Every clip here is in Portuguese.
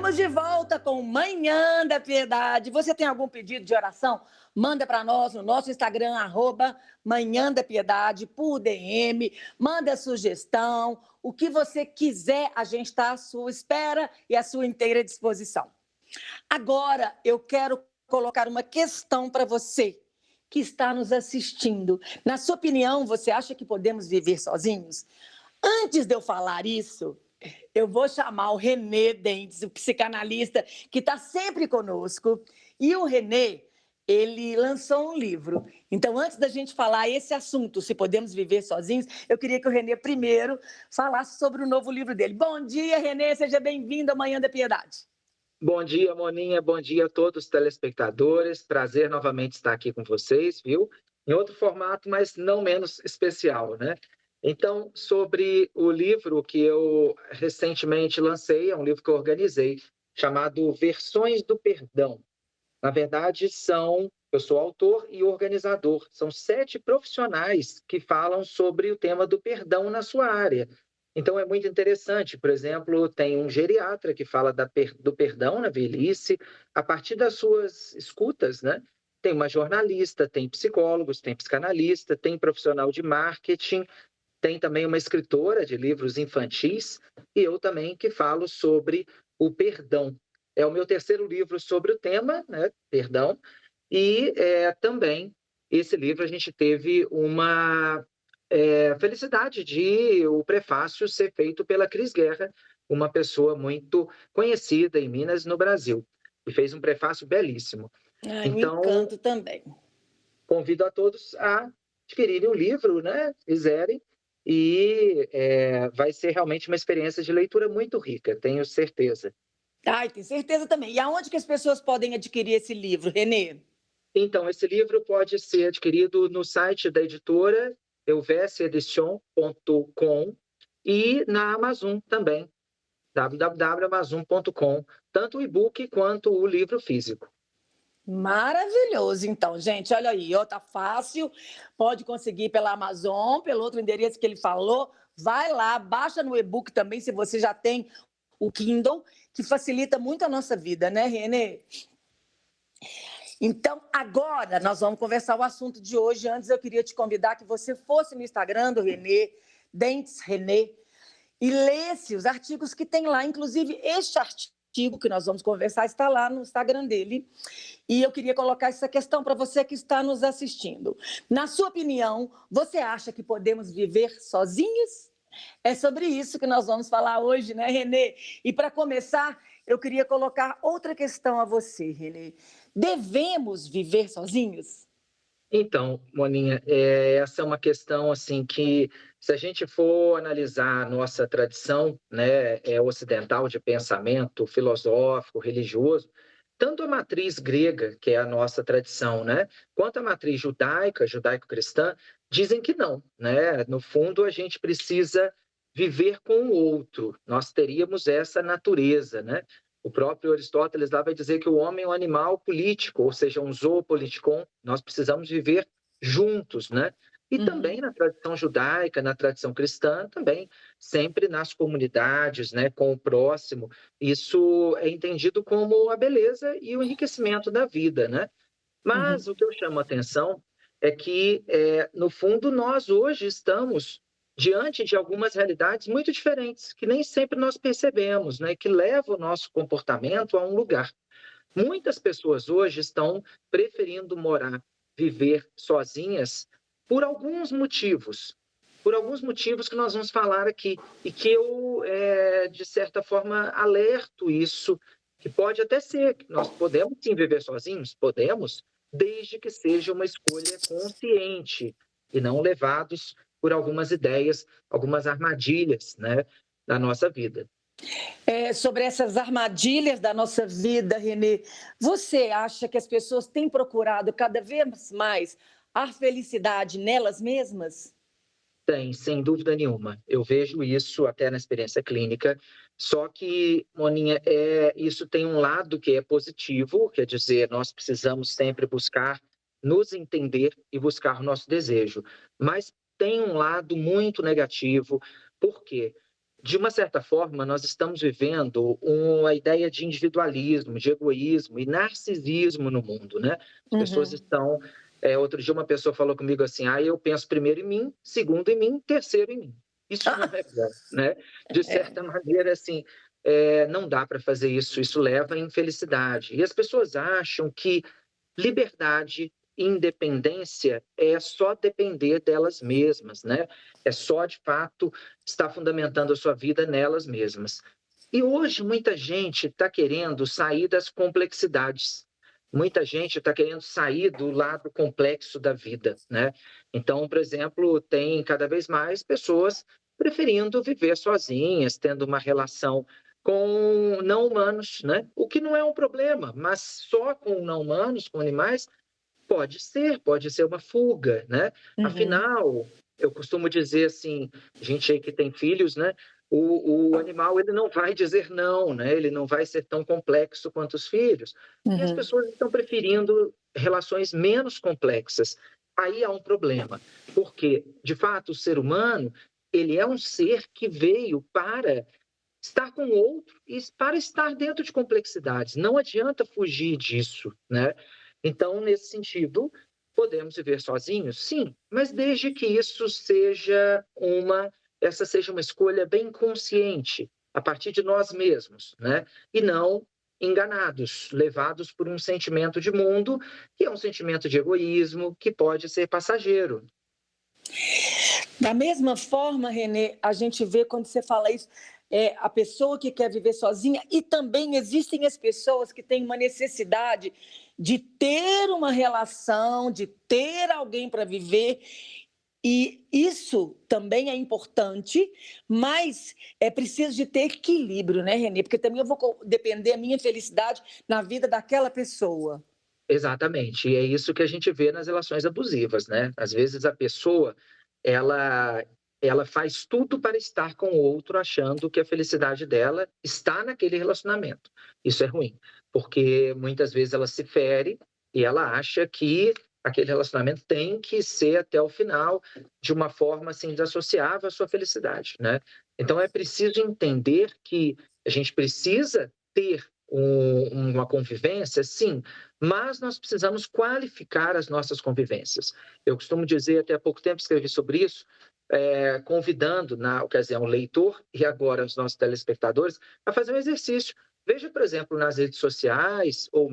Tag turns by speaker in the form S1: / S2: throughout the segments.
S1: Estamos de volta com Manhã da Piedade. Você tem algum pedido de oração? Manda para nós no nosso Instagram, Manhã da Piedade, por DM. Manda sugestão. O que você quiser, a gente está à sua espera e à sua inteira disposição. Agora, eu quero colocar uma questão para você que está nos assistindo. Na sua opinião, você acha que podemos viver sozinhos? Antes de eu falar isso, eu vou chamar o René Dentes, o psicanalista que está sempre conosco. E o René, ele lançou um livro. Então, antes da gente falar esse assunto, se podemos viver sozinhos, eu queria que o René primeiro falasse sobre o novo livro dele. Bom dia, René, seja bem-vindo ao Manhã da Piedade.
S2: Bom dia, Moninha. Bom dia a todos os telespectadores. Prazer novamente estar aqui com vocês, viu? Em outro formato, mas não menos especial, né? Então, sobre o livro que eu recentemente lancei, é um livro que eu organizei, chamado Versões do Perdão. Na verdade, eu sou autor e organizador. São 7 profissionais que falam sobre o tema do perdão na sua área. Então, é muito interessante. Por exemplo, tem um geriatra que fala do perdão na velhice, a partir das suas escutas, né? Tem uma jornalista, tem psicólogos, tem psicanalista, tem profissional de marketing, tem também uma escritora de livros infantis, e eu também que falo sobre o perdão. É o meu terceiro livro sobre o tema, né? Perdão. E também, esse livro, a gente teve uma felicidade de o prefácio ser feito pela Cris Guerra, uma pessoa muito conhecida em Minas e no Brasil, e fez um prefácio belíssimo.
S1: Ai, um
S2: Então,
S1: encanto também.
S2: convido a todos a adquirirem o livro, né? Quiserem, e vai ser realmente uma experiência de leitura muito rica, tenho certeza.
S1: Ai, tenho certeza também. E aonde que as pessoas podem adquirir esse livro, René?
S2: Então, esse livro pode ser adquirido no site da editora helvetiaedition.com e na Amazon também, www.amazon.com, tanto o e-book quanto o livro físico.
S1: Maravilhoso, então, gente, olha aí, ó, tá fácil, pode conseguir pela Amazon, pelo outro endereço que ele falou, vai lá, baixa no e-book também, se você já tem o Kindle, que facilita muito a nossa vida, né, Renê? Então, agora nós vamos conversar o assunto de hoje. Antes, eu queria te convidar que você fosse no Instagram do René, Dentes René, e lesse os artigos que tem lá. Inclusive, este artigo que nós vamos conversar está lá no Instagram dele. E eu queria colocar essa questão para você que está nos assistindo. Na sua opinião, você acha que podemos viver sozinhos? É sobre isso que nós vamos falar hoje, né, René? E para começar, eu queria colocar outra questão a você, René. Devemos viver sozinhos?
S2: Então, Moninha, essa é uma questão assim que, se a gente for analisar a nossa tradição, né, ocidental de pensamento filosófico, religioso, tanto a matriz grega, que é a nossa tradição, né, quanto a matriz judaica, judaico-cristã, dizem que não, né? No fundo, a gente precisa viver com o outro. Nós teríamos essa natureza, né? O próprio Aristóteles lá vai dizer que o homem é um animal político, ou seja, um zoopoliticon. Nós precisamos viver juntos, né? E também na tradição judaica, na tradição cristã, também sempre nas comunidades, né, com o próximo. Isso é entendido como a beleza e o enriquecimento da vida, né?
S1: Uhum.
S2: Mas o que eu chamo a atenção é que, no fundo, nós hoje estamos diante de algumas realidades muito diferentes, que nem sempre nós percebemos, né? Que levam o nosso comportamento a um lugar. Muitas pessoas hoje estão preferindo morar, viver sozinhas por alguns motivos que nós vamos falar aqui, e que eu, de certa forma, alerto isso, que pode até ser, que nós podemos sim viver sozinhos, podemos, desde que seja uma escolha consciente e não levados por algumas ideias, algumas armadilhas, né, da nossa vida.
S1: Sobre essas armadilhas da nossa vida, Renê, você acha que as pessoas têm procurado cada vez mais a felicidade nelas mesmas?
S2: Tem, sem dúvida nenhuma. Eu vejo isso até na experiência clínica. Só que, Moninha, isso tem um lado que é positivo, quer dizer, nós precisamos sempre buscar nos entender e buscar o nosso desejo. Mas tem um lado muito negativo. Por quê? de uma certa forma, nós estamos vivendo uma ideia de individualismo, de egoísmo e narcisismo no mundo, né? As pessoas
S1: Uhum.
S2: estão. Outro dia, uma pessoa falou comigo assim: eu penso primeiro em mim, segundo em mim, terceiro em mim. Isso não é bom, né? De
S1: É.
S2: certa maneira, assim, não dá para fazer isso, isso leva à infelicidade. E as pessoas acham que liberdade, independência é só depender delas mesmas, né? É só, de fato, estar fundamentando a sua vida nelas mesmas. E hoje muita gente está querendo sair das complexidades. Muita gente está querendo sair do lado complexo da vida, né? Então, por exemplo, tem cada vez mais pessoas preferindo viver sozinhas, tendo uma relação com não humanos, né? O que não é um problema, mas só com não humanos, com animais, pode ser uma fuga, né?
S1: Uhum.
S2: Afinal, eu costumo dizer assim, gente aí que tem filhos, né? O animal ele não vai dizer não, né? Ele não vai ser tão complexo quanto os filhos. E as
S1: Uhum.
S2: pessoas estão preferindo relações menos complexas. Aí há um problema, porque de fato o ser humano ele é um ser que veio para estar com o outro e para estar dentro de complexidades. Não adianta fugir disso, né? Então, nesse sentido, podemos viver sozinhos? Sim, mas desde que essa seja uma escolha bem consciente, a partir de nós mesmos, né? E não enganados, levados por um sentimento de mundo, que é um sentimento de egoísmo, que pode ser passageiro.
S1: Da mesma forma, Renê, a gente vê quando você fala isso, a pessoa que quer viver sozinha, e também existem as pessoas que têm uma necessidade de ter uma relação, de ter alguém para viver, e isso também é importante, mas é preciso de ter equilíbrio, né, Renê? Porque também eu vou depender da minha felicidade na vida daquela pessoa.
S2: Exatamente, e é isso que a gente vê nas relações abusivas, né? Às vezes a pessoa, ela ela faz tudo para estar com o outro, achando que a felicidade dela está naquele relacionamento. Isso é ruim, porque muitas vezes ela se fere e ela acha que aquele relacionamento tem que ser até o final, de uma forma assim desassociável à sua felicidade, né? Então é preciso entender que a gente precisa ter uma convivência, sim, mas nós precisamos qualificar as nossas convivências. Eu costumo dizer, até há pouco tempo escrevi sobre isso, convidando, na ocasião, o leitor e agora os nossos telespectadores a fazer um exercício. Veja, por exemplo, nas redes sociais, ou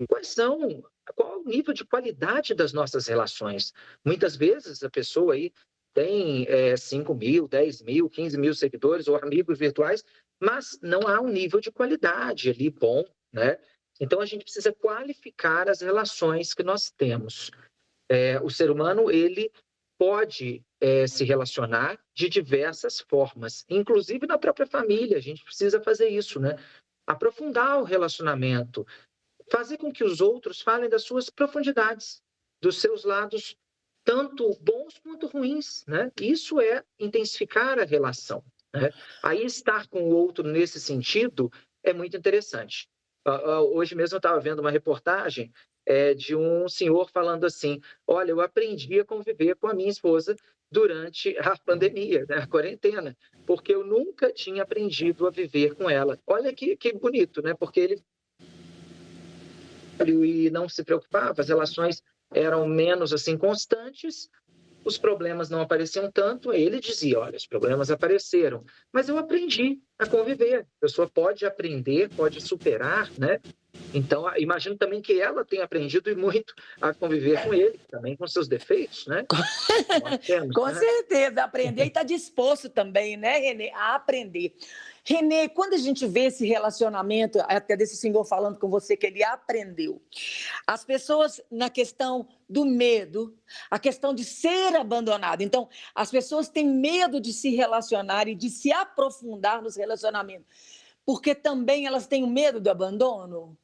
S2: quais são, qual é o nível de qualidade das nossas relações. Muitas vezes a pessoa aí tem 5 mil, 10 mil, 15 mil seguidores ou amigos virtuais, mas não há um nível de qualidade ali bom, né? Então a gente precisa qualificar as relações que nós temos. O ser humano ele pode se relacionar de diversas formas, inclusive na própria família. A gente precisa fazer isso, né? Aprofundar o relacionamento, fazer com que os outros falem das suas profundidades, dos seus lados, tanto bons quanto ruins, né? Isso é intensificar a relação, né? Aí estar com o outro nesse sentido é muito interessante. Hoje mesmo eu estava vendo uma reportagem de um senhor falando assim: olha, eu aprendi a conviver com a minha esposa durante a pandemia, né, a quarentena, porque eu nunca tinha aprendido a viver com ela. Olha que bonito, né? Porque ele e não se preocupava, as relações eram menos assim constantes, os problemas não apareciam tanto, aí ele dizia, olha, os problemas apareceram, mas eu aprendi a conviver. A pessoa pode aprender, pode superar, né? Então, imagino também que ela tenha aprendido e muito a conviver com ele, também com seus defeitos, né? Nós temos,
S1: Com
S2: né?
S1: certeza, aprender e estar disposto também, né, Renê, a aprender. Renê, quando a gente vê esse relacionamento, até desse senhor falando com você que ele aprendeu, as pessoas na questão do medo, a questão de ser abandonado. Então, as pessoas têm medo de se relacionar e de se aprofundar nos relacionamentos, porque também elas têm o medo do abandono.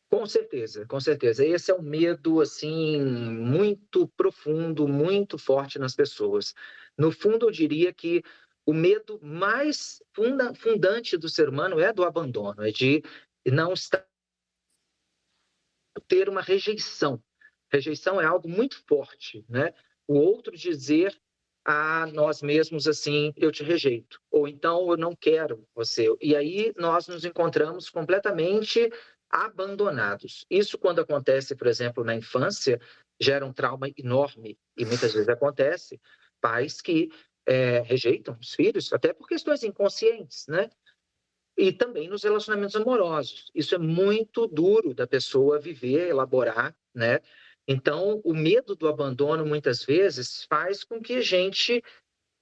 S2: Com certeza, com certeza. Esse é um medo assim muito profundo, muito forte nas pessoas. No fundo, eu diria que o medo mais fundante do ser humano é do abandono, é de não estar, ter uma rejeição. Rejeição é algo muito forte, né? O outro dizer a nós mesmos assim, eu te rejeito, ou então eu não quero você. E aí nós nos encontramos completamente abandonados. Isso quando acontece, por exemplo, na infância, gera um trauma enorme e muitas vezes acontece pais que rejeitam os filhos até por questões inconscientes, né? E também nos relacionamentos amorosos. Isso é muito duro da pessoa viver, elaborar, né? Então, o medo do abandono, muitas vezes, faz com que a gente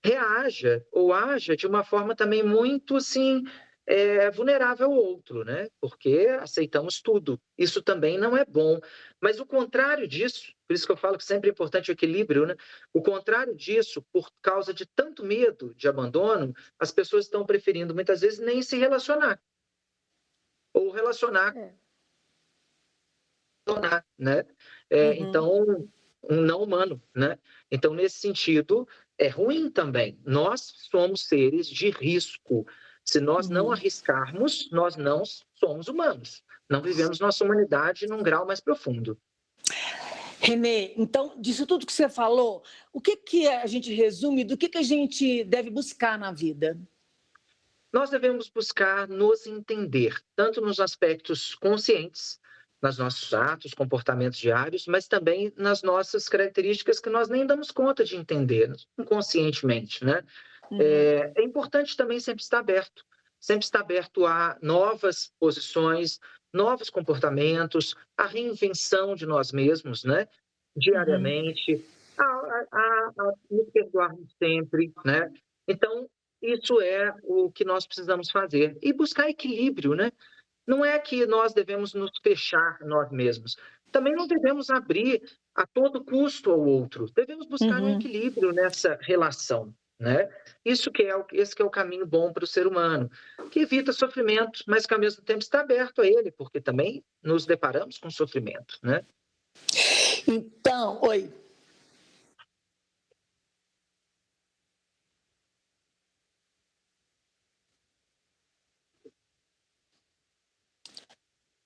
S2: reaja ou haja de uma forma também muito, assim, vulnerável ao outro, né? Porque aceitamos tudo. Isso também não é bom. Mas o contrário disso, por isso que eu falo que sempre é importante o equilíbrio, né? O contrário disso, por causa de tanto medo de abandono, as pessoas estão preferindo, muitas vezes, nem se relacionar. Ou relacionar,
S1: É.
S2: né?
S1: Uhum,
S2: Então, um não humano, né? Então, nesse sentido, é ruim também. Nós somos seres de risco. Se nós não
S1: uhum.
S2: arriscarmos, nós não somos humanos. Não vivemos nossa humanidade num grau mais profundo.
S1: Renê, então, disso tudo que você falou, o que, que a gente resume do que a gente deve buscar na vida?
S2: Nós devemos buscar nos entender, tanto nos aspectos conscientes, nos nossos atos, comportamentos diários, mas também nas nossas características que nós nem damos conta de entender inconscientemente, né?
S1: Uhum,
S2: É importante também sempre estar aberto a novas posições, novos comportamentos, a reinvenção de nós mesmos, né?
S1: uhum.
S2: Diariamente, a nos perdoarmos sempre, né? Então, isso é o que nós precisamos fazer. E buscar equilíbrio, né? Não é que nós devemos nos fechar nós mesmos. Também não devemos abrir a todo custo ao outro. Devemos buscar um
S1: Uhum.
S2: equilíbrio nessa relação, né? Esse que é o caminho bom para o ser humano, que evita sofrimento, mas que ao mesmo tempo está aberto a ele, porque também nos deparamos com sofrimento, né?
S1: Então, oi.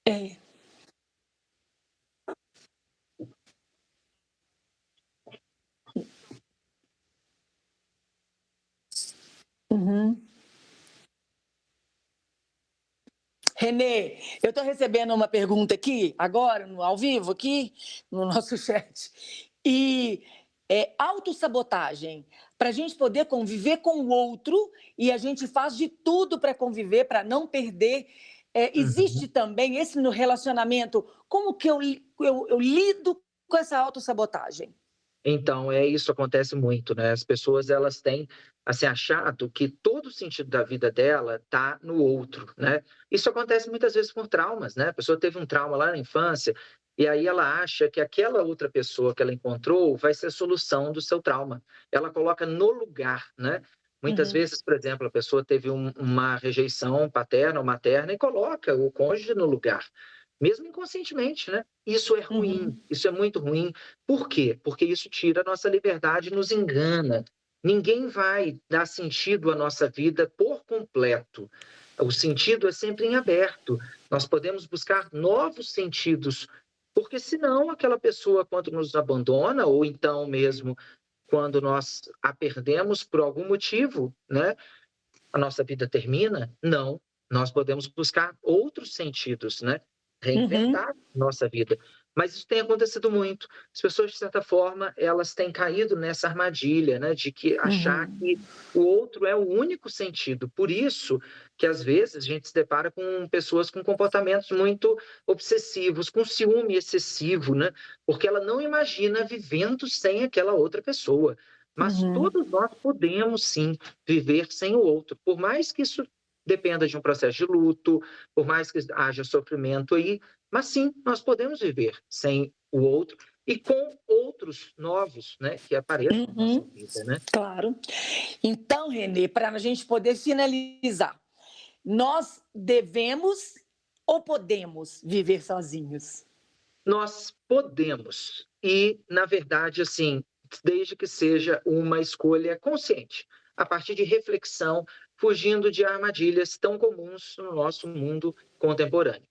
S1: É. Uhum. Renê, eu estou recebendo uma pergunta aqui, agora, ao vivo, aqui, no nosso chat. E autossabotagem, para a gente poder conviver com o outro, e a gente faz de tudo para conviver, para não perder. Existe
S2: Uhum.
S1: também esse no relacionamento, como que eu lido com essa autossabotagem?
S2: Então, isso acontece muito, né? As pessoas elas têm assim achado que todo o sentido da vida dela está no outro, né? Isso acontece muitas vezes por traumas, né? A pessoa teve um trauma lá na infância e aí ela acha que aquela outra pessoa que ela encontrou vai ser a solução do seu trauma. Ela coloca no lugar, né? Muitas
S1: Uhum,
S2: vezes, por exemplo, a pessoa teve uma rejeição paterna ou materna e coloca o cônjuge no lugar, mesmo inconscientemente, né? Isso é ruim,
S1: uhum,
S2: isso é muito ruim. Por quê? Porque isso tira a nossa liberdade e nos engana. Ninguém vai dar sentido à nossa vida por completo. O sentido é sempre em aberto. Nós podemos buscar novos sentidos, porque senão aquela pessoa, quando nos abandona, ou então mesmo quando nós a perdemos por algum motivo, né? A nossa vida termina? Não. Nós podemos buscar outros sentidos, né?
S1: uhum,
S2: Reinventar nossa vida. Mas isso tem acontecido muito. As pessoas, de certa forma, elas têm caído nessa armadilha, né? De que achar
S1: uhum,
S2: que o outro é o único sentido. Por isso que, às vezes, a gente se depara com pessoas com comportamentos muito obsessivos, com ciúme excessivo, né? Porque ela não imagina vivendo sem aquela outra pessoa. Mas
S1: uhum.
S2: todos nós podemos, sim, viver sem o outro. Por mais que isso dependa de um processo de luto, por mais que haja sofrimento aí, mas sim, nós podemos viver sem o outro e com outros novos, né, que apareçam na nossa
S1: Uhum,
S2: vida, né?
S1: claro. Então, Renê, para a gente poder finalizar, nós devemos ou podemos viver sozinhos?
S2: Nós podemos e, na verdade, assim, desde que seja uma escolha consciente, a partir de reflexão, fugindo de armadilhas tão comuns no nosso mundo contemporâneo.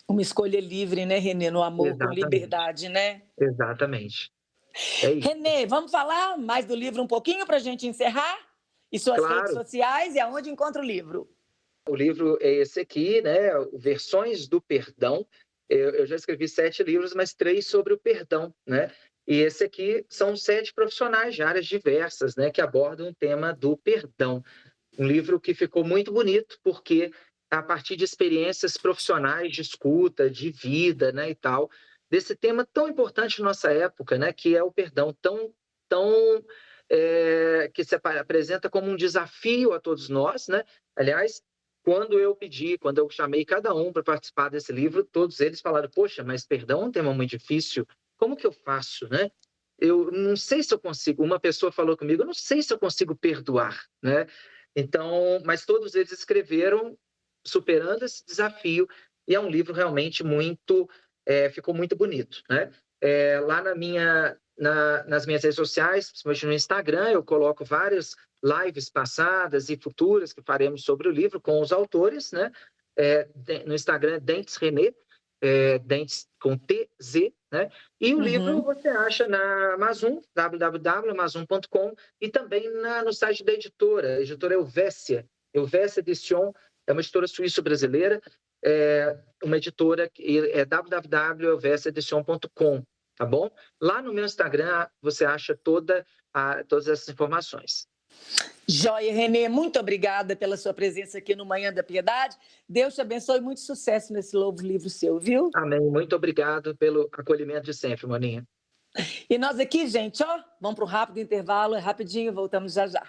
S1: Uma escolha livre, né, Renê? No amor, com
S2: Exatamente,
S1: liberdade, né?
S2: exatamente. É isso.
S1: Renê, vamos falar mais do livro um pouquinho para a gente encerrar? E suas redes
S2: Claro,
S1: sociais e aonde encontra o livro?
S2: o livro é esse aqui, né? Versões do Perdão. Eu já escrevi 7 livros, mas 3 sobre o perdão, né? E esse aqui são 7 profissionais de áreas diversas, né? Que abordam o tema do perdão. Um livro que ficou muito bonito, porque a partir de experiências profissionais de escuta, de vida, né, e tal, desse tema tão importante na nossa época, né, que é o perdão, que se apresenta como um desafio a todos nós, né? Aliás, quando eu chamei cada um para participar desse livro, todos eles falaram: poxa, mas perdão é um tema muito difícil, como que eu faço, né? Eu não sei se eu consigo. Uma pessoa falou comigo: eu não sei se eu consigo perdoar, né? Então, mas todos eles escreveram superando esse desafio, e é um livro realmente ficou muito bonito, né? Lá nas minhas redes sociais, principalmente no Instagram, eu coloco várias lives passadas e futuras que faremos sobre o livro com os autores, né? No Instagram, Dentes René, Dentes com TZ, né? E o livro
S1: Uhum.
S2: você acha na Amazon, www.amazon.com, e também no site da editora, a editora Helvécia. Helvécia Edition é uma editora suíço-brasileira, uma editora que é www.helveciaedition.com, tá bom? Lá no meu Instagram você acha todas essas informações.
S1: Joia, Renê, muito obrigada pela sua presença aqui no Manhã da Piedade. Deus te abençoe e muito sucesso nesse novo livro seu, viu?
S2: Amém. Muito obrigado pelo acolhimento de sempre, Moninha.
S1: E nós aqui, gente, ó, vamos para um rápido intervalo, é rapidinho, voltamos já já.